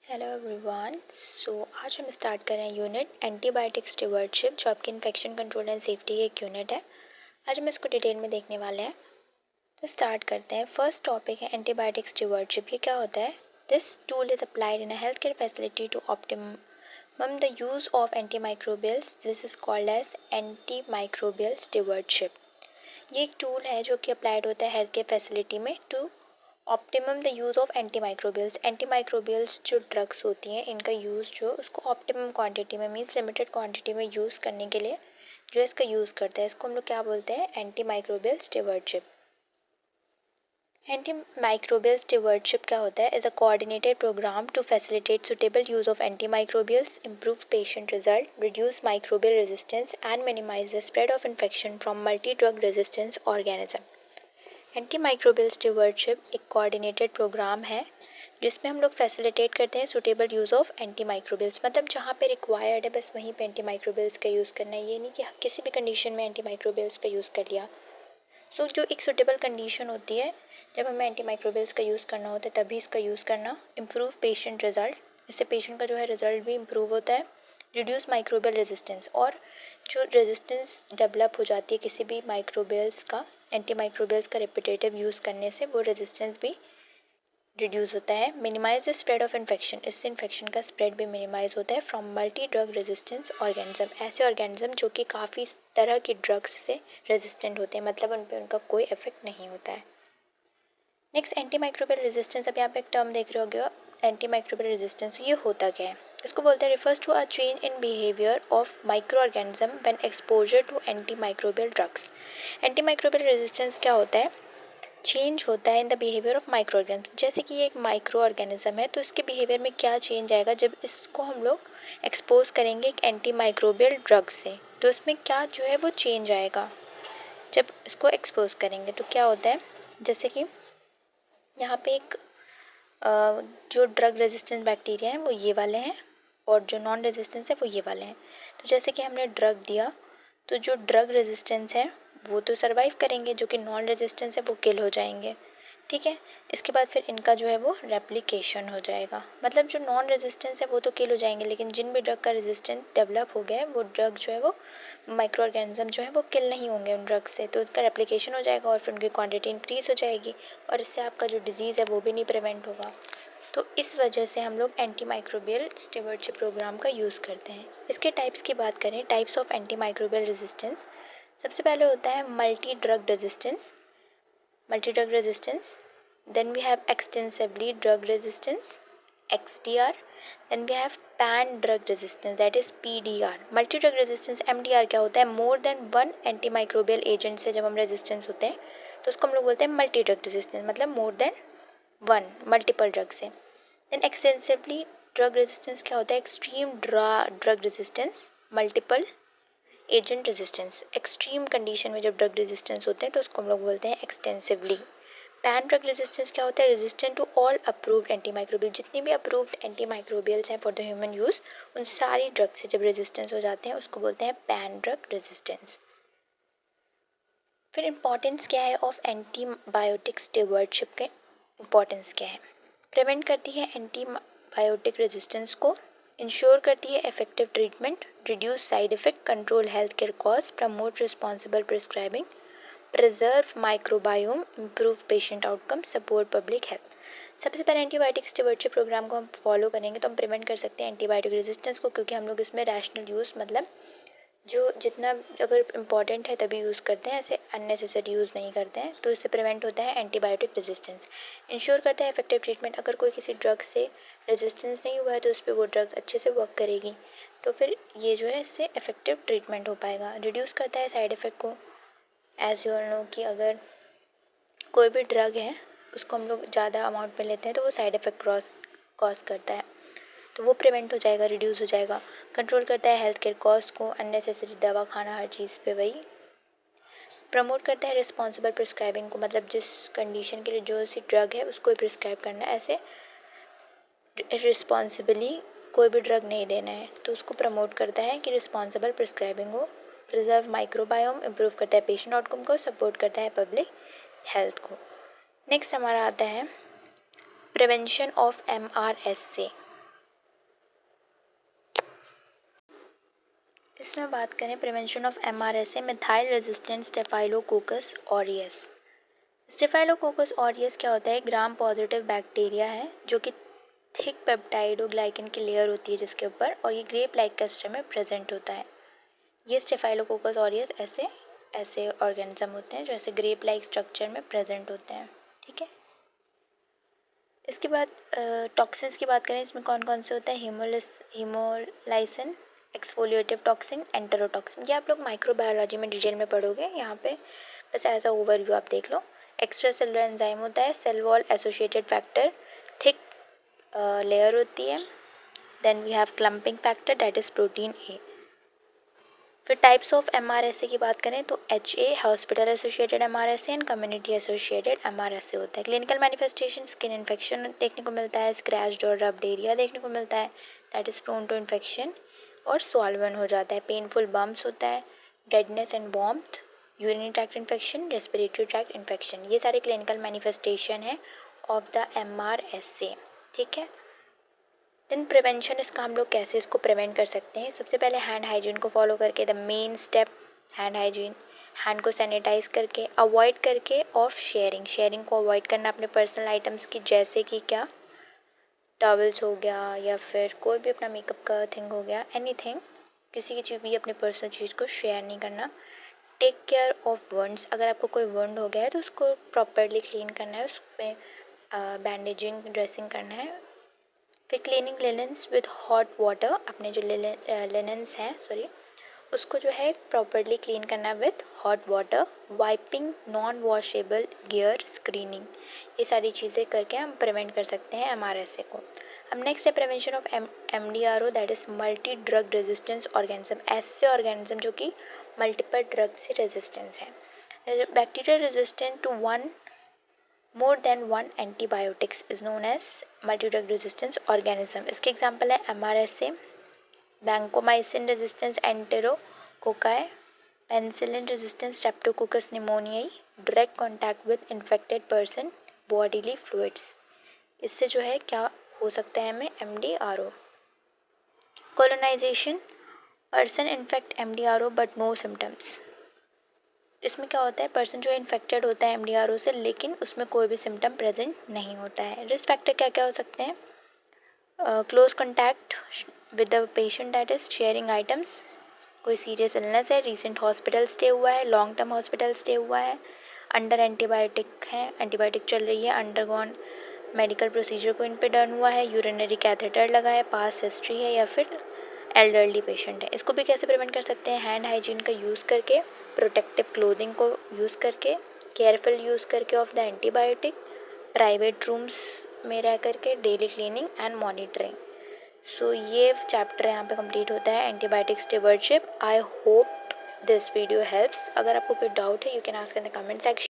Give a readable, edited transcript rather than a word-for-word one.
Hello everyone. आज हम start कर रहे हैं यूनिट एंटीबायोटिक स्टीवर्डशिप, जो आपकी इन्फेक्शन कंट्रोल एंड सेफ्टी की एक यूनिट है। आज हम इसको डिटेल में देखने वाले हैं। तो स्टार्ट करते हैं। फर्स्ट टॉपिक है एंटीबायोटिक स्टीवर्डशिप। ये क्या होता है? This tool is applied in a health care facility to optimum the use of antimicrobials. This is called as antimicrobial stewardship. ये एक टूल है जो कि अप्लाइड होता है हेल्थ केयर फैसिलिटी में to optimum the use of antimicrobials. Antimicrobials जो drugs होती हैं, इनका यूज़ जो उसको ऑप्टिमम क्वांटिटी में, मीन्स लिमिटेड क्वांटिटी में यूज़ करने के लिए जो इसका यूज़ करते हैं, इसको हम लोग क्या बोलते हैं? Antimicrobial stewardship. एंटीमाइक्रोबियल स्टीवर्डशिप क्या होता है? Is a coordinated programme to facilitate suitable use of antimicrobials, improve patient result, reduce microbial resistance and minimize the spread of infection from multi-drug resistance organism। Antimicrobial stewardship एक coordinated programme है जिसमें हम लोग facilitate करते हैं suitable use of antimicrobials. मतलब जहाँ पे रिक्वायर्ड है बस वहीं पे एंटीमाइक्रोबियल्स का यूज़ करना है। ये नहीं कि किसी भी कंडीशन में एंटीमाइक्रोबियल्स का यूज़ कर लिया। जो एक सुटेबल कंडीशन होती है, जब हमें एंटीमाइक्रोबियल्स का यूज़ करना होता है तभी इसका यूज़ करना। इम्प्रूव पेशेंट रिजल्ट, इससे पेशेंट का जो है रिजल्ट भी इम्प्रूव होता है। रिड्यूस माइक्रोबियल रेजिस्टेंस, और जो रेजिस्टेंस डेवलप हो जाती है किसी भी माइक्रोबियल्स का, एंटीमाइक्रोबियल्स का रिपीटेटिव यूज़ करने से वो रेजिस्टेंस भी रिड्यूस होता है। Minimise the spread of infection, इससे इन्फेक्शन का स्प्रेड भी मिनिमाइज होता है। From multi drug resistance organism, ऐसे ऑर्गेनिज्म जो कि काफ़ी तरह की ड्रग्स से रेजिस्टेंट होते हैं, मतलब उन पर उनका कोई इफेक्ट नहीं होता है। Next antimicrobial resistance. अब यहाँ पे एक टर्म देख रहे होगे, एंटीमाइक्रोबियल रेजिस्टेंस। ये होता क्या है? इसको बोलते हैं refers to a change in behaviour of micro organism when exposure to antimicrobial drugs. Antimicrobial resistance क्या होता है? चेंज होता है in the behaviour of micro organism. जैसे कि ये एक माइक्रो ऑर्गेनिज्म है, तो इसके बिहेवियर में क्या चेंज आएगा जब इसको हम लोग एक्सपोज करेंगे एक एंटीमाइक्रोबियल ड्रग से? तो इसमें क्या जो है वो चेंज आएगा जब इसको एक्सपोज करेंगे? तो क्या होता है, जैसे कि यहाँ पे एक जो ड्रग रेजिस्टेंस बैक्टीरिया हैं वो ये वाले हैं, और जो नॉन रेजिस्टेंस है वो ये वाले हैं। तो जैसे कि हमने ड्रग दिया, तो जो ड्रग रेजिस्टेंस है वो तो सर्वाइव करेंगे, जो कि नॉन रेजिस्टेंस है वो किल हो जाएंगे। ठीक है, इसके बाद फिर इनका जो है वो रेप्लिकेशन हो जाएगा। मतलब जो नॉन रेजिस्टेंस है वो तो किल हो जाएंगे, लेकिन जिन भी ड्रग का रेजिस्टेंस डेवलप हो गया है वो ड्रग जो है वो माइक्रो ऑर्गेनिज्म जो है वो किल नहीं होंगे उन ड्रग से, तो उनका रेप्लिकेशन हो जाएगा और फिर उनकी क्वांटिटी इंक्रीज़ हो जाएगी, और इससे आपका जो डिजीज़ है वो भी नहीं प्रिवेंट होगा। तो इस वजह से हम लोग एंटीमाइक्रोबियल स्टीवर्डशिप प्रोग्राम का यूज़ करते हैं। इसके टाइप्स की बात करें, टाइप्स ऑफ एंटीमाइक्रोबियल रेजिस्टेंस, सबसे पहले होता है multi drug resistance. Multi drug resistance, then we have extensively drug resistance, XDR, then we have pan drug resistance, that is PDR। Multi drug resistance MDR क्या होता है? मोर देन वन एंटीमाइक्रोबियल एजेंट से जब हम रेजिस्टेंस होते हैं तो उसको हम लोग बोलते हैं मल्टी ड्रग रेजिस्टेंस, मतलब मोर देन वन, मल्टीपल ड्रग से। देन एक्सटेंसिवली ड्रग रेजिस्टेंस क्या होता है? Extreme drug resistance, multiple agent resistance. Extreme condition में जब ड्रग रेजिस्टेंस होते हैं तो उसको हम लोग बोलते हैं एक्सटेंसिवली। पैन ड्रग रेजिस्टेंस क्या होता है? Resistant to all approved antimicrobial, जितनी भी अप्रूव्ड एंटीमाइक्रोबियल्स हैं फॉर द ह्यूमन यूज़, उन सारी ड्रग से जब रेजिस्टेंस हो जाते हैं उसको बोलते हैं पैन ड्रग रेजिस्टेंस। फिर इम्पॉर्टेंस क्या है ऑफ एंटीबायोटिक स्टीवर्डशिप के? इम्पॉर्टेंस क्या है? प्रिवेंट करती है एंटीबायोटिक रेजिस्टेंस को, इंश्योर करती है effective treatment, reduce side effect, control health care cost, promote responsible prescribing, preserve microbiome, improve patient outcome, support public health. सबसे पहले एंटीबायोटिक स्टीवर्डशिप प्रोग्राम को हम फॉलो करेंगे तो हम प्रिवेंट कर सकते हैं एंटीबायोटिक रेजिस्टेंस को, क्योंकि हम लोग इसमें रैशनल यूज़, मतलब जो जितना अगर इम्पॉर्टेंट है तभी यूज़ करते हैं, ऐसे अननेसेसरी यूज़ नहीं करते हैं। तो इससे प्रिवेंट होता है एंटीबायोटिक रेजिस्टेंस। इंश्योर करता है इफेक्टिव ट्रीटमेंट, अगर कोई किसी ड्रग से रेजिस्टेंस नहीं हुआ है तो उस पर वो ड्रग अच्छे से वर्क करेगी, तो फिर ये जो है इससे इफेक्टिव ट्रीटमेंट हो पाएगा। रिड्यूस करता है साइड इफ़ेक्ट को। एज यू ऑल नो कि अगर कोई भी ड्रग है उसको हम लोग ज़्यादा अमाउंट में लेते हैं तो वो साइड इफ़ेक्ट कॉज करता है, तो वो प्रिवेंट हो जाएगा, रिड्यूस हो जाएगा। कंट्रोल करता है हेल्थ केयर कॉस्ट को, अननेसेसरी दवा खाना हर चीज़ पे वही। प्रमोट करता है रिस्पॉन्सिबल प्रिस्क्राइबिंग को, मतलब जिस कंडीशन के लिए जो सी ड्रग है उसको ही प्रिस्क्राइब करना है, ऐसे रिस्पॉन्सिबली कोई भी ड्रग नहीं देना है, तो उसको प्रमोट करता है कि रिस्पॉन्सिबल प्रिस्क्राइबिंग हो। प्रिजर्व माइक्रोबायोम, इम्प्रूव करता है पेशेंट आउटकम को, सपोर्ट करता है पब्लिक हेल्थ को। नेक्स्ट हमारा आता है प्रिवेंशन ऑफ MRSA। नेक्स्ट में बात करें prevention of MRSA methyl resistant staphylococcus aureus. Staphylococcus aureus क्या होता है? ग्राम पॉजिटिव बैक्टीरिया है जो कि थिक पेप्टाइडोग्लाइकन की लेयर होती है जिसके ऊपर, और ये ग्रेप लाइक कस्टर में प्रेजेंट होता है। ये स्टेफाइलोकोकस ऑरियस ऐसे ऐसे ऑर्गेनिज्म होते हैं जो ऐसे ग्रेप लाइक स्ट्रक्चर में प्रेजेंट होते हैं। ठीक है, इसके बाद टॉक्सिन्स की बात करें, इसमें कौन कौन से होते हैं? हीमोलाइसिन, एक्सफोलिएटिव टॉक्सिन, एंटेरोटॉक्सिन। ये आप लोग माइक्रोबायोलॉजी में डिटेल में पढ़ोगे, यहाँ पे बस एज अ ओवरव्यू आप देख लो। एक्स्ट्रा सेलुलर एंजाइम होता है, cell wall associated factor, thick layer होती है। Then we have clumping factor that is protein A. फिर टाइप्स ऑफ MRSA की बात करें तो HA hospital associated MRSA and community associated MRSA होता है। क्लिनिकल मैनिफेस्टेशन स्किन इन्फेक्शन देखने को मिलता है, स्क्रैच्ड और रब्ड एरिया देखने को मिलता है that is prone to infection और स्वॉल्वन हो जाता है। पेनफुल बम्प्स होता है, redness and warmth, urinary tract infection, respiratory tract infection, ये सारे क्लिनिकल मैनिफेस्टेशन है ऑफ द MRSA। ठीक है, देन प्रिवेंशन, इसका हम लोग कैसे इसको प्रिवेंट कर सकते हैं? सबसे पहले हैंड हाइजीन को फॉलो करके, the main step hand hygiene, hand को सैनिटाइज करके, अवॉइड करके ऑफ शेयरिंग को अवॉइड करना अपने पर्सनल आइटम्स की, जैसे कि क्या टॉवल्स हो गया या फिर कोई भी अपना मेकअप का थिंग हो गया, एनीथिंग, किसी की चीज़ भी अपनी पर्सनल चीज़ को शेयर नहीं करना। टेक केयर ऑफ वंड्स, अगर आपको कोई वंड हो गया है तो उसको प्रॉपरली क्लीन करना है, उस पर बैंडेजिंग ड्रेसिंग करना है। फिर cleaning linens with hot water, अपने जो लिनन्स हैं उसको जो है प्रॉपरली क्लीन करना with hot water. Wiping non washable gear, screening, ये सारी चीज़ें करके हम प्रिवेंट कर सकते हैं MRSA को। अब नेक्स्ट है prevention of MDRO that is multi drug resistance organism, ऐसे ऑर्गेनिज्म जो कि मल्टीपल ड्रग से रेजिस्टेंस है। Bacteria resistant to more than one antibiotics is known as multi drug resistance organism. इसके एग्जाम्पल है MRSA, vancomycin resistance enterococci, penicillin resistance streptococcus pneumoniae, direct contact with infected person, bodily fluids, इससे जो है क्या हो सकता है हमें MDRO। Colonisation, person infect MDRO but no symptoms, इसमें क्या होता है, पर्सन जो इन्फेक्टेड होता है MDRO से लेकिन उसमें कोई भी सिम्टम प्रेजेंट नहीं होता है। रिस्क फैक्टर क्या क्या हो सकते हैं? Close contact with the patient that is sharing items, कोई सीरियस इलनेस है, रिसेंट हॉस्पिटल स्टे हुआ है, लॉन्ग टर्म हॉस्पिटल स्टे हुआ है, अंडर एंटीबायोटिक है, एंटीबायोटिक चल रही है, अंडरगॉन मेडिकल प्रोसीजर को इन पे डन हुआ है, यूरिनरी कैथेटर लगा है, पास हिस्ट्री है, या फिर एल्डरली पेशेंट है। इसको भी कैसे प्रिवेंट कर सकते हैं? हैंड हाइजीन का यूज़ करके, प्रोटेक्टिव क्लोथिंग को यूज़ करके, केयरफुल यूज़ करके of the antibiotic, private rooms में रह करके, डेली क्लीनिंग एंड मॉनिटरिंग। सो ये चैप्टर यहाँ पे कंप्लीट होता है antibiotic stewardship. I hope this video helps. अगर आपको कोई डाउट है you can ask in the comment section.